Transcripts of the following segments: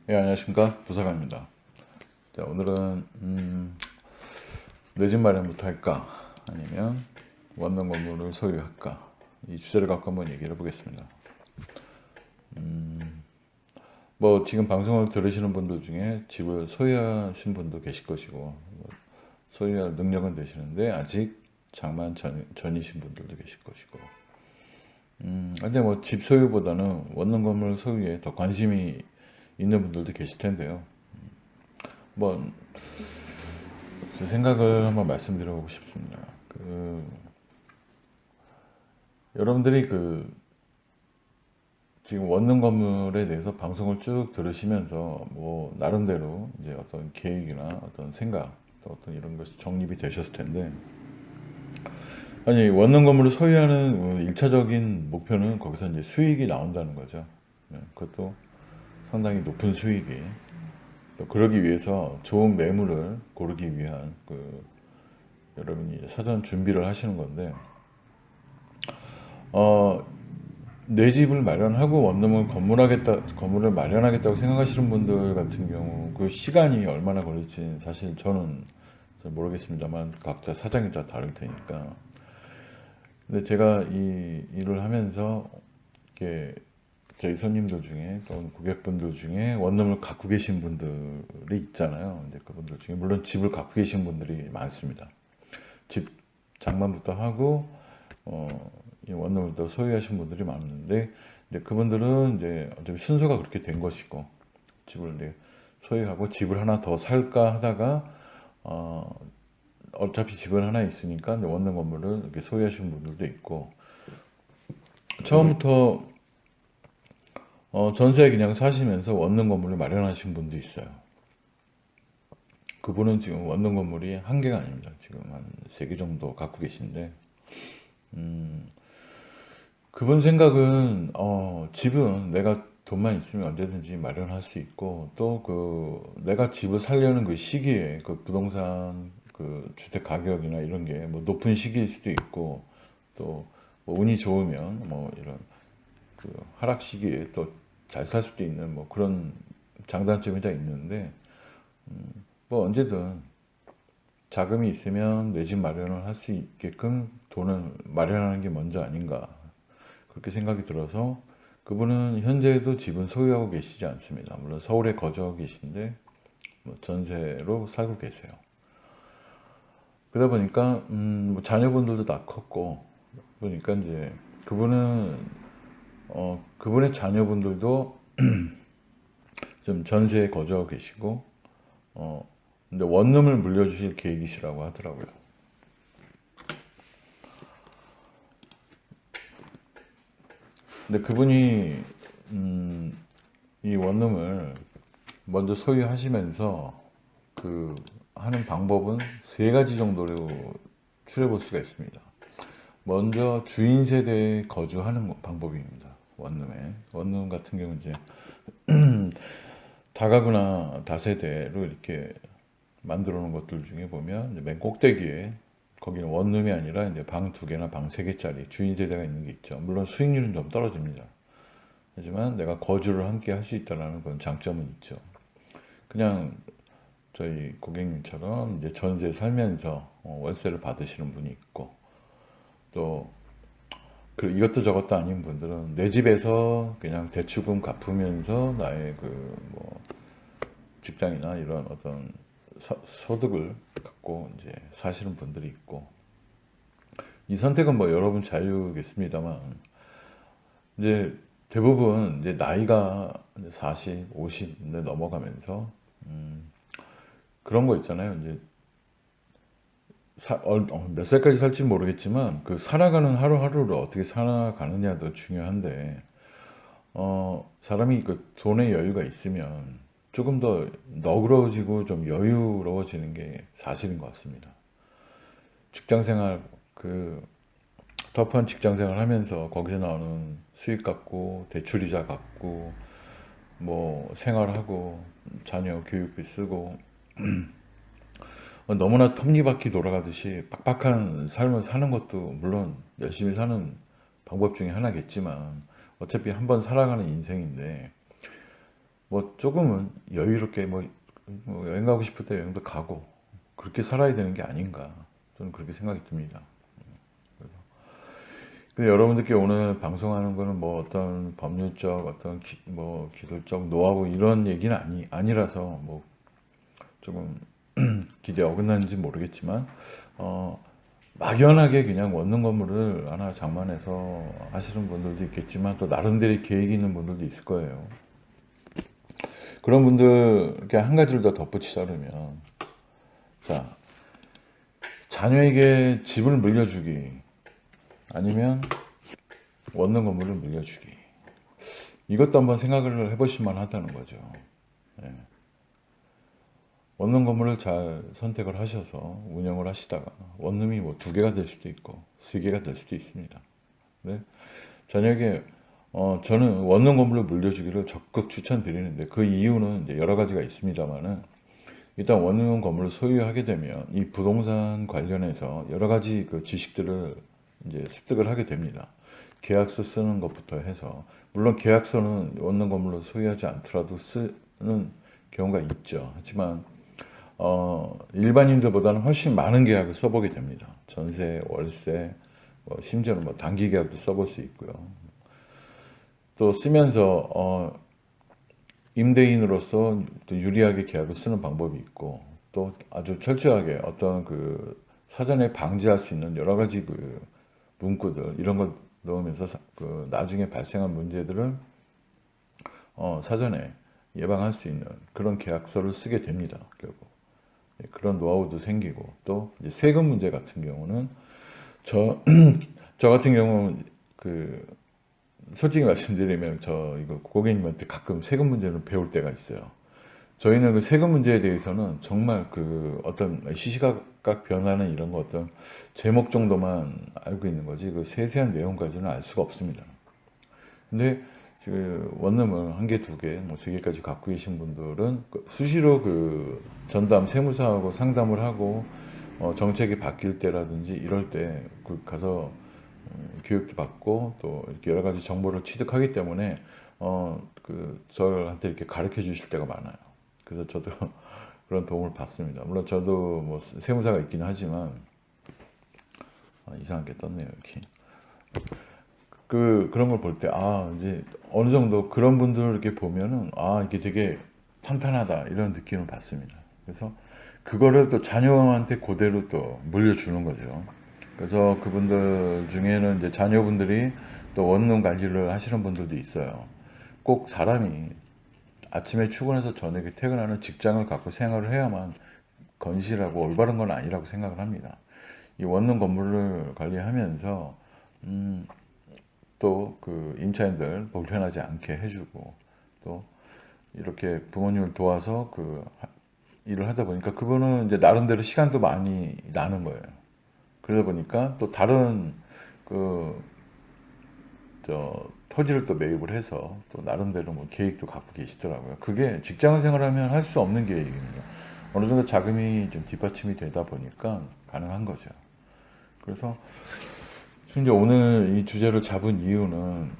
예, 안녕하십니까. 부사관입니다. 자, 오늘은 내 집 마련부터 할까? 아니면 원룸 건물을 소유할까? 이 주제를 갖고 한번 얘기를 해보겠습니다. 뭐 지금 방송을 들으시는 분들 중에 집을 소유하신 분도 계실 것이고 소유할 능력은 되시는데 아직 장만 전이신 분들도 계실 것이고 근데 뭐 집 소유보다는 원룸 건물 소유에 더 관심이 있는 분들도 계실 텐데요. 뭐 제 생각을 한번 말씀드려보고 싶습니다. 여러분들이 지금 원룸 건물에 대해서 방송을 쭉 들으시면서 뭐 나름대로 이제 어떤 계획이나 어떤 생각 또 어떤 이런 것이 정립이 되셨을 텐데, 아니 원룸 건물을 소유하는 일차적인 목표는 거기서 이제 수익이 나온다는 거죠. 그것도 상당히 높은 수익이, 또 그러기 위해서 좋은 매물을 고르기 위한 여러분이 사전 준비를 하시는 건데, 어, 내 집을 마련하고 원룸을 건물을 마련하겠다고 생각하시는 분들 같은 경우 그 시간이 얼마나 걸릴지 사실 저는 잘 모르겠습니다만 각자 사정이 다 다를 테니까. 근데 제가 이 일을 하면서 이렇게 저희 손님들 중에 또는 고객분들 중에 원룸을 갖고 계신 분들이 있잖아요. 근데 그분들 중에 물론 집을 갖고 계신 분들이 많습니다. 집 장만부터 하고 어, 이 원룸을 또 소유하신 분들이 많은데, 이제 그분들은 이제 어차피 순서가 그렇게 된 것이고, 집을 이제 소유하고 집을 하나 더 살까 하다가 어, 어차피 집은 하나 있으니까 이제 원룸 건물을 이렇게 소유하신 분들도 있고, 처음부터 전세 그냥 사시면서 원룸 건물을 마련하신 분도 있어요. 그분은 지금 원룸 건물이 한 개가 아닙니다. 지금 한 세 개 정도 갖고 계신데, 그분 생각은 집은 내가 돈만 있으면 언제든지 마련할 수 있고, 또 내가 집을 살려는 그 시기에 그 부동산 그 주택 가격이나 이런 게 뭐 높은 시기일 수도 있고, 또뭐 운이 좋으면 뭐 이런 그 하락 시기에 또 잘 살 수도 있는 뭐 그런 장단점이 다 있는데, 뭐 언제든 자금이 있으면 내 집 마련을 할 수 있게끔 돈을 마련하는 게 먼저 아닌가, 그렇게 생각이 들어서. 그분은 현재도 집은 소유하고 계시지 않습니다. 물론 서울에 거주하고 계신데 뭐 전세로 살고 계세요. 그러다 보니까 뭐 자녀분들도 다 컸고, 보니까 이제 그분은 그분의 자녀분들도 좀 전세에 거주하고 계시고, 어 근데 원룸을 물려주실 계획이시라고 하더라고요. 근데 그분이 이 원룸을 먼저 소유하시면서 하는 방법은 세 가지 정도로 추려 볼 수가 있습니다. 먼저 주인 세대에 거주하는 방법입니다. 원룸 같은 경우는 이제 다가구나 다세대로 이렇게 만들어 놓은 것들 중에 보면 이제 맨 꼭대기에, 거기는 원룸이 아니라 이제 방 두 개나 방 세 개짜리 주인 세대가 있는 게 있죠. 물론 수익률은 좀 떨어집니다. 하지만 내가 거주를 함께 할 수 있다는 그런 장점은 있죠. 그냥 저희 고객님처럼 이제 전세 살면서 월세를 받으시는 분이 있고, 또 이것도 저것도 아닌 분들은 내 집에서 그냥 대출금 갚으면서 나의 뭐 직장이나 이런 어떤 소득을 갖고 이제 사시는 분들이 있고, 이 선택은 뭐 여러분 자유겠습니다만, 이제 대부분 이제 나이가 40, 50 넘어가면서 그런 거 있잖아요. 이제 몇 살까지 살지 모르겠지만 그 살아가는 하루하루를 어떻게 살아가느냐도 중요한데, 사람이 그 돈의 여유가 있으면 조금 더 너그러워지고 좀 여유로워지는 게 사실인 것 같습니다. 직장 생활, 터프한 직장 생활 하면서 거기서 나오는 수익 갖고 대출이자 갚고 뭐 생활하고 자녀 교육비 쓰고 너무나 톱니바퀴 돌아가듯이 빡빡한 삶을 사는 것도 물론 열심히 사는 방법 중에 하나겠지만, 어차피 한번 살아가는 인생인데 뭐 조금은 여유롭게 뭐 여행 가고 싶을 때 여행도 가고 그렇게 살아야 되는 게 아닌가 저는 그렇게 생각이 듭니다. 근데 여러분들께 오늘 방송하는 거는 뭐 어떤 법률적 어떤 뭐 기술적 노하우 이런 얘기는 아니라서 뭐 조금 기대 어긋났는지 모르겠지만 어, 막연하게 그냥 원룸 건물을 하나 장만해서 하시는 분들도 있겠지만 또 나름대로 계획이 있는 분들도 있을 거예요. 그런 분들께 한 가지를 더 덧붙이자면 자, 자녀에게 집을 물려주기 아니면 원룸 건물을 물려주기 이것도 한번 생각을 해보실 만하다는 거죠. 예. 원룸 건물을 잘 선택을 하셔서 운영을 하시다가 원룸이 뭐 2개가 될 수도 있고 3개가 될 수도 있습니다. 네? 저녁에 저는 원룸 건물을 물려주기를 적극 추천드리는데 그 이유는 이제 여러 가지가 있습니다만은 일단 원룸 건물을 소유하게 되면 이 부동산 관련해서 여러 가지 그 지식들을 이제 습득을 하게 됩니다. 계약서 쓰는 것부터 해서 물론 계약서는 원룸 건물로 소유하지 않더라도 쓰는 경우가 있죠. 하지만 일반인들보다는 훨씬 많은 계약을 써보게 됩니다. 전세, 월세, 심지어는 뭐 단기 계약도 써볼 수 있고요. 또 쓰면서 임대인으로서 또 유리하게 계약을 쓰는 방법이 있고 또 아주 철저하게 어떤 그 사전에 방지할 수 있는 여러 가지 그 문구들 이런 걸 넣으면서 그 나중에 발생한 문제들을 사전에 예방할 수 있는 그런 계약서를 쓰게 됩니다. 결국 그런 노하우도 생기고 또 이제 세금 문제 같은 경우는 저 저 같은 경우는 그 솔직히 말씀드리면 저 이거 고객님한테 가끔 세금 문제를 배울 때가 있어요. 저희는 그 세금 문제에 대해서는 정말 그 어떤 시시각각 변하는 이런 거 어떤 제목 정도만 알고 있는 거지 그 세세한 내용까지는 알 수가 없습니다. 근데 그 원룸을 1개, 2개, 뭐 3개까지 갖고 계신 분들은 수시로 그 전담 세무사하고 상담을 하고 정책이 바뀔 때라든지 이럴 때 그 가서 교육도 받고 또 이렇게 여러 가지 정보를 취득하기 때문에 그 저한테 이렇게 가르쳐 주실 때가 많아요. 그래서 저도 그런 도움을 받습니다. 물론 저도 뭐 세무사가 있긴 하지만 이상하게 떴네요 이렇게. 그런 걸 볼 때, 이제 어느 정도 그런 분들 이렇게 보면은, 이게 되게 탄탄하다, 이런 느낌을 받습니다. 그래서 그거를 또 자녀한테 그대로 또 물려주는 거죠. 그래서 그분들 중에는 이제 자녀분들이 또 원룸 관리를 하시는 분들도 있어요. 꼭 사람이 아침에 출근해서 저녁에 퇴근하는 직장을 갖고 생활을 해야만 건실하고 올바른 건 아니라고 생각을 합니다. 이 원룸 건물을 관리하면서, 음, 또 그 임차인들 불편하지 않게 해주고 또 이렇게 부모님을 도와서 그 일을 하다 보니까 그분은 이제 나름대로 시간도 많이 나는 거예요. 그러다 보니까 또 다른 그 토지를 또 매입을 해서 또 나름대로 뭐 계획도 갖고 계시더라고요. 그게 직장 생활하면 할 수 없는 계획입니다. 어느 정도 자금이 좀 뒷받침이 되다 보니까 가능한 거죠. 그래서 이제 오늘 이 주제를 잡은 이유는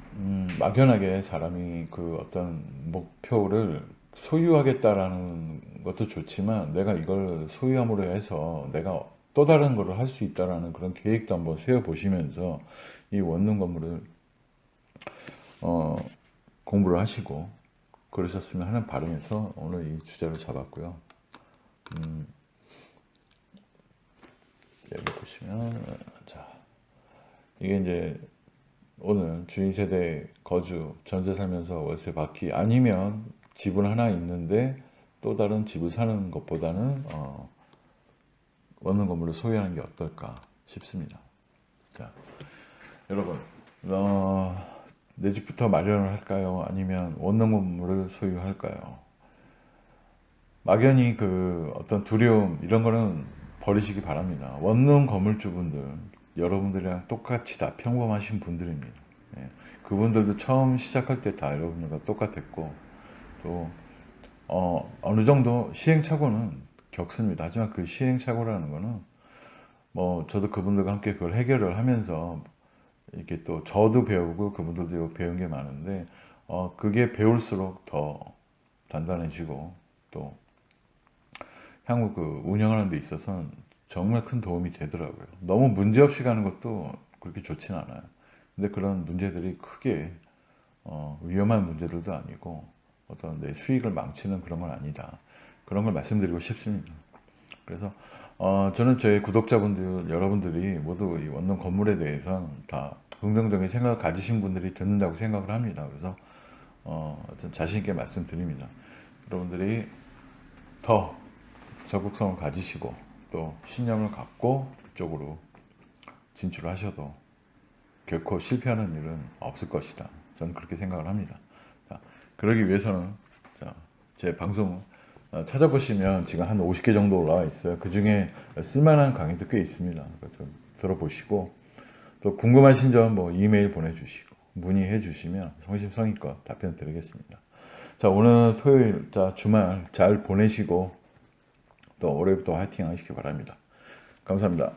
막연하게 사람이 그 어떤 목표를 소유하겠다라는 것도 좋지만 내가 이걸 소유함으로 해서 내가 또 다른 거를 할 수 있다라는 그런 계획도 한번 세워 보시면서 이 원룸 건물을 어, 공부를 하시고 그러셨으면 하는 바람에서 오늘 이 주제를 잡았고요. 여기 보시면 자 이게 이제 오늘 주인 세대 거주, 전세 살면서 월세 받기 아니면 집은 하나 있는데 또 다른 집을 사는 것보다는 원룸 건물을 소유하는 게 어떨까 싶습니다. 자, 여러분, 내 집부터 마련을 할까요? 아니면 원룸 건물을 소유할까요? 막연히 그 어떤 두려움 이런 거는 버리시기 바랍니다. 원룸 건물주분들 여러분들이랑 똑같이 다 평범하신 분들입니다. 예. 그분들도 처음 시작할 때 다 여러분들과 똑같았고 또 어느 정도 시행착오는 겪습니다. 하지만 그 시행착오라는 거는 뭐 저도 그분들과 함께 그걸 해결을 하면서 이렇게 또 저도 배우고 그분들도 배운 게 많은데 그게 배울수록 더 단단해지고 또 향후 그 운영하는 데 있어서는 정말 큰 도움이 되더라고요. 너무 문제없이 가는 것도 그렇게 좋진 않아요. 근데 그런 문제들이 크게 위험한 문제들도 아니고 어떤 내 수익을 망치는 그런 건 아니다. 그런 걸 말씀드리고 싶습니다. 그래서 저는 저희 구독자분들 여러분들이 모두 이 원룸 건물에 대해서 다 긍정적인 생각을 가지신 분들이 듣는다고 생각을 합니다. 그래서 자신 있게 말씀드립니다. 여러분들이 더 적극성을 가지시고 또 신념을 갖고 이쪽으로 진출하셔도 결코 실패하는 일은 없을 것이다. 저는 그렇게 생각을 합니다. 자, 그러기 위해서는 제 방송 찾아보시면 지금 한 50개 정도 올라와 있어요. 그 중에 쓸만한 강의도 꽤 있습니다. 좀 들어보시고 또 궁금하신 점 뭐 이메일 보내주시고 문의해 주시면 성심성의껏 답변 드리겠습니다. 자, 오늘 토요일, 자, 주말 잘 보내시고 또 올해부터 화이팅 하시기 바랍니다. 감사합니다.